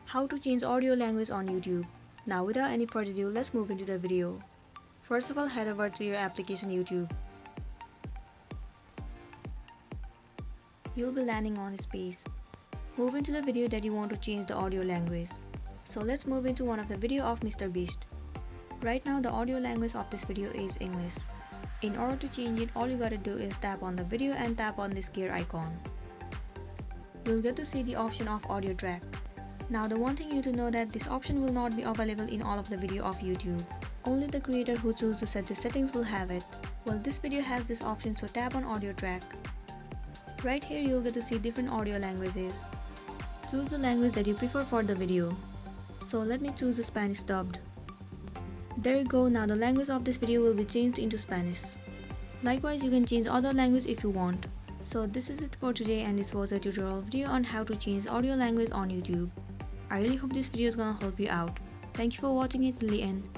How to change audio language on YouTube. Now without any further ado, let's move into the video. First of all, head over to your application YouTube. You'll be landing on this page. Move into the video that you want to change the audio language. So let's move into one of the video of Mr. Beast. Right now the audio language of this video is English. In order to change it, all you gotta do is tap on the video and tap on this gear icon. You'll get to see the option of audio track. Now the one thing you to know that this option will not be available in all of the video of YouTube. Only the creator who chooses to set the settings will have it. Well, this video has this option, so tap on audio track. Right here you'll get to see different audio languages. Choose the language that you prefer for the video. So let me choose the Spanish dubbed. There you go, now the language of this video will be changed into Spanish. Likewise, you can change other language if you want. So this is it for today, and this was a tutorial video on how to change audio language on YouTube. I really hope this video is gonna help you out. Thank you for watching it till the end.